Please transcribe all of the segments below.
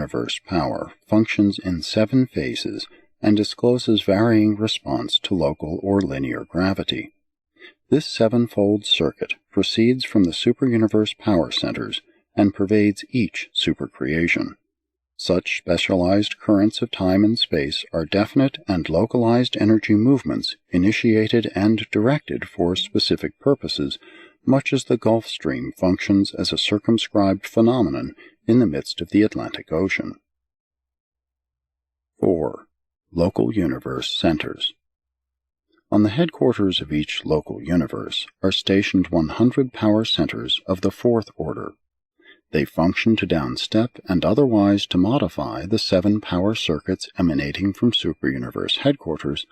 superuniverse power functions in 7 phases and discloses varying response to local or linear gravity. This 7-fold circuit proceeds from the superuniverse power centers and pervades each supercreation. Such specialized currents of time and space are definite and localized energy movements initiated and directed for specific purposes, much as the Gulf Stream functions as a circumscribed phenomenon in the midst of the Atlantic Ocean. 4. Local universe centers. On the headquarters of each local universe are stationed 100 power centers of the 4th order. They function to downstep and otherwise to modify the 7 power circuits emanating from superuniverse headquarters,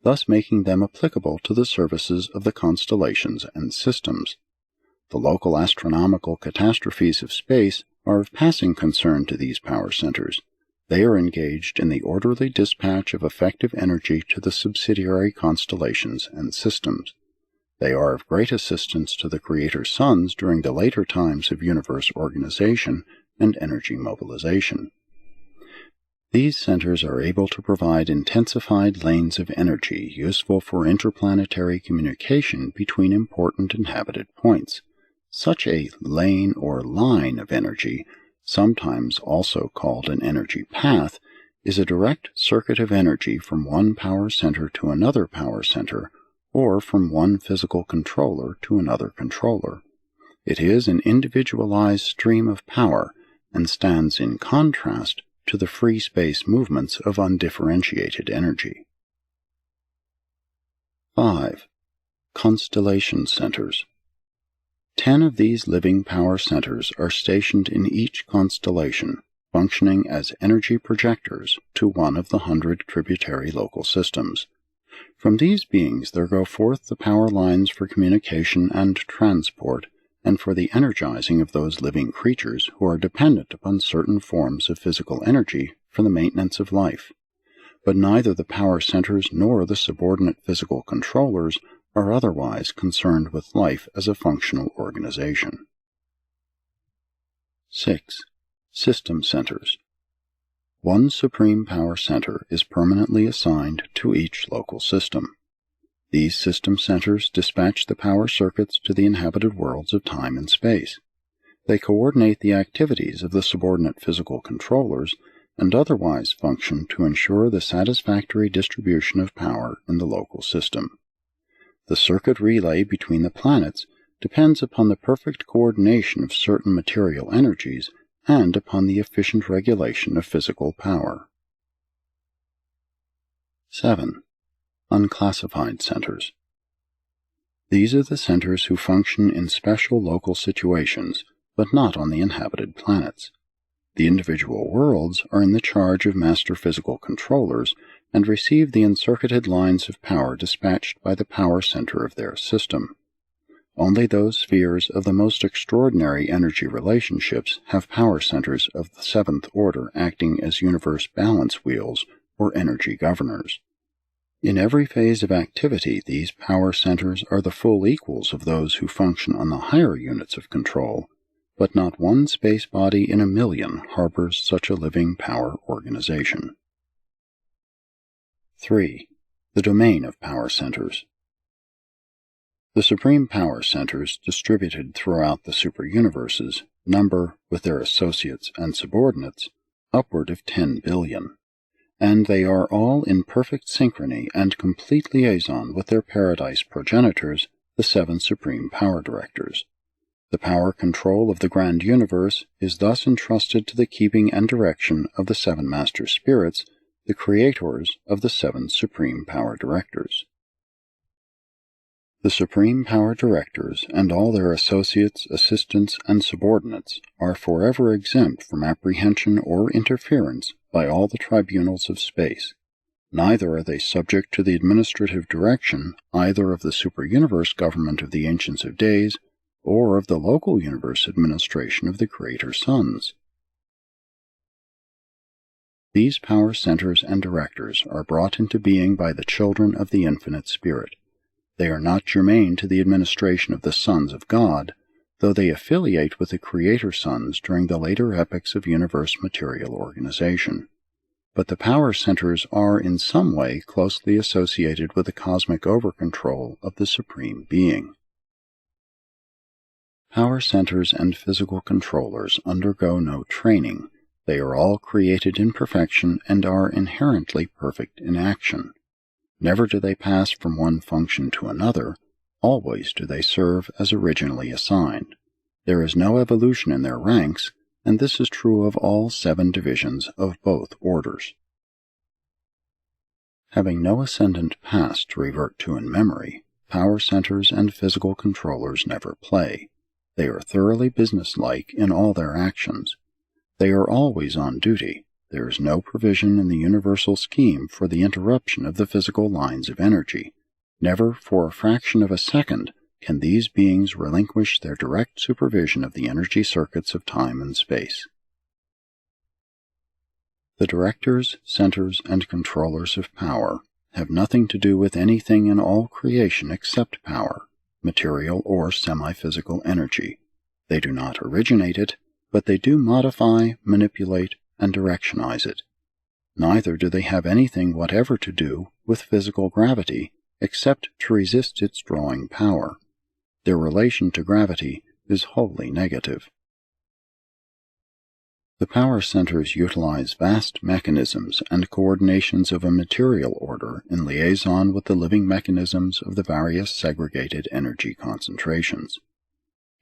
thus making them applicable to the services of the constellations and systems. The local astronomical catastrophes of space are of passing concern to these power centers. They are engaged in the orderly dispatch of effective energy to the subsidiary constellations and systems. They are of great assistance to the Creator's sons during the later times of universe organization and energy mobilization. These centers are able to provide intensified lanes of energy useful for interplanetary communication between important inhabited points. Such a lane or line of energy, sometimes also called an energy path, is a direct circuit of energy from one power center to another power center, or from one physical controller to another controller. It is an individualized stream of power and stands in contrast to the free space movements of undifferentiated energy. 5. Constellation centers. 10 of these living power centers are stationed in each constellation, functioning as energy projectors to one of the 100 tributary local systems. From these beings there go forth the power lines for communication and transport, and for the energizing of those living creatures who are dependent upon certain forms of physical energy for the maintenance of life. But neither the power centers nor the subordinate physical controllers are otherwise concerned with life as a functional organization. 6. System centers. One supreme power center is permanently assigned to each local system. These system centers dispatch the power circuits to the inhabited worlds of time and space. They coordinate the activities of the subordinate physical controllers and otherwise function to ensure the satisfactory distribution of power in the local system. The circuit relay between the planets depends upon the perfect coordination of certain material energies and upon the efficient regulation of physical power. 7. Unclassified centers. These are the centers who function in special local situations, but not on the inhabited planets. The individual worlds are in the charge of master physical controllers and receive the encircuited lines of power dispatched by the power center of their system. Only those spheres of the most extraordinary energy relationships have power centers of the 7th order acting as universe balance wheels or energy governors. In every phase of activity, these power centers are the full equals of those who function on the higher units of control, but not one space body in a million harbors such a living power organization. 3. The domain of power centers. The supreme power centers distributed throughout the superuniverses number, with their associates and subordinates, upward of 10 billion, and they are all in perfect synchrony and complete liaison with their paradise progenitors, the 7 supreme power directors. The power control of the grand universe is thus entrusted to the keeping and direction of the 7 master spirits, the creators of the 7 supreme power directors. The supreme power directors and all their associates, assistants, and subordinates are forever exempt from apprehension or interference by all the tribunals of space. Neither are they subject to the administrative direction either of the superuniverse government of the Ancients of Days or of the local universe administration of the Creator's sons. These power centers and directors are brought into being by the children of the Infinite Spirit. They are not germane to the administration of the sons of God, though they affiliate with the Creator Suns during the later epochs of universe material organization. But the power centers are in some way closely associated with the cosmic over-control of the Supreme Being. Power centers and physical controllers undergo no training. They are all created in perfection and are inherently perfect in action. Never do they pass from one function to another. Always do they serve as originally assigned. There is no evolution in their ranks, and this is true of all 7 divisions of both orders. Having no ascendant past to revert to in memory, power centers and physical controllers never play. They are thoroughly businesslike in all their actions. They are always on duty. There is no provision in the universal scheme for the interruption of the physical lines of energy. Never for a fraction of a second can these beings relinquish their direct supervision of the energy circuits of time and space. The directors, centers, and controllers of power have nothing to do with anything in all creation except power, material or semi-physical energy. They do not originate it, but they do modify, manipulate, and directionize it. Neither do they have anything whatever to do with physical gravity except to resist its drawing power. Their relation to gravity is wholly negative. The power centers utilize vast mechanisms and coordinations of a material order in liaison with the living mechanisms of the various segregated energy concentrations.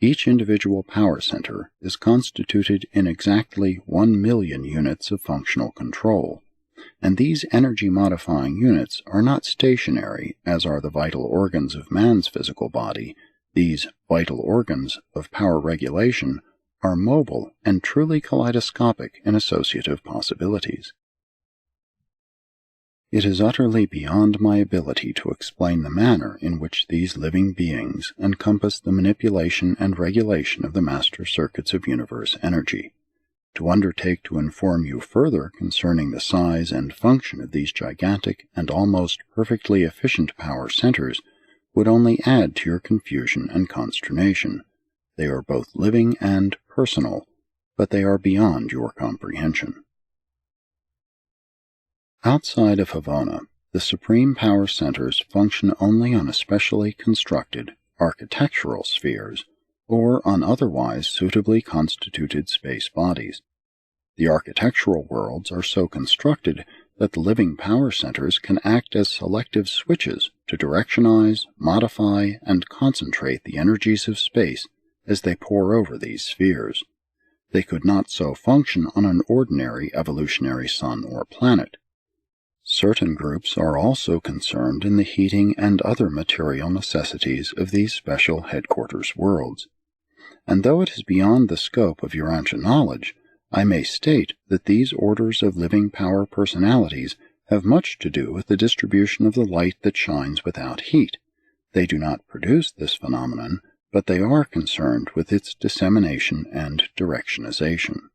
Each individual power center is constituted in exactly 1,000,000 units of functional control, and these energy-modifying units are not stationary as are the vital organs of man's physical body. These vital organs of power regulation are mobile and truly kaleidoscopic in associative possibilities. It is utterly beyond my ability to explain the manner in which these living beings encompass the manipulation and regulation of the master circuits of universe energy. To undertake to inform you further concerning the size and function of these gigantic and almost perfectly efficient power centers would only add to your confusion and consternation. They are both living and personal, but they are beyond your comprehension. Outside of Havona, the supreme power centers function only on especially constructed architectural spheres or on otherwise suitably constituted space bodies. The architectural worlds are so constructed that the living power centers can act as selective switches to directionize, modify, and concentrate the energies of space as they pour over these spheres. They could not so function on an ordinary evolutionary sun or planet. Certain groups are also concerned in the heating and other material necessities of these special headquarters worlds. And though it is beyond the scope of Urantia knowledge, I may state that these orders of living power personalities have much to do with the distribution of the light that shines without heat. They do not produce this phenomenon, but they are concerned with its dissemination and directionization.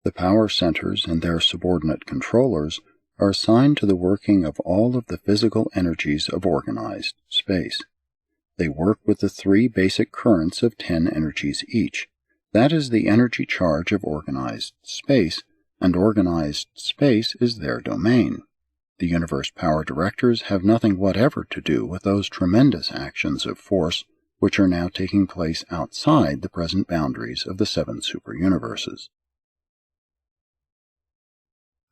The power centers and their subordinate controllers are assigned to the working of all of the physical energies of organized space. They work with the 3 basic currents of 10 energies each. That is the energy charge of organized space, and organized space is their domain. The universe power directors have nothing whatever to do with those tremendous actions of force which are now taking place outside the present boundaries of the 7 superuniverses.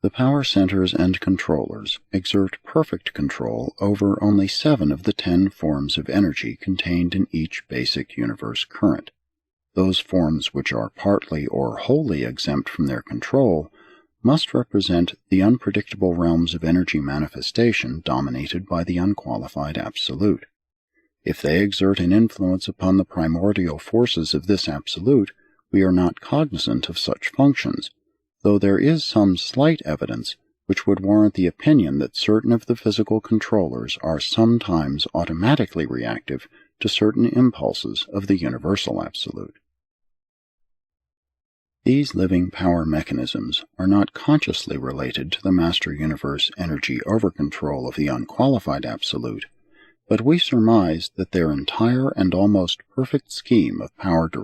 The power centers and controllers exert perfect control over only 7 of the 10 forms of energy contained in each basic universe current. Those forms which are partly or wholly exempt from their control must represent the unpredictable realms of energy manifestation dominated by the unqualified absolute. If they exert an influence upon the primordial forces of this absolute, we are not cognizant of such functions, though there is some slight evidence which would warrant the opinion that certain of the physical controllers are sometimes automatically reactive to certain impulses of the universal absolute. These living power mechanisms are not consciously related to the master universe energy over-control of the unqualified absolute. but we surmise that their entire and almost perfect scheme of power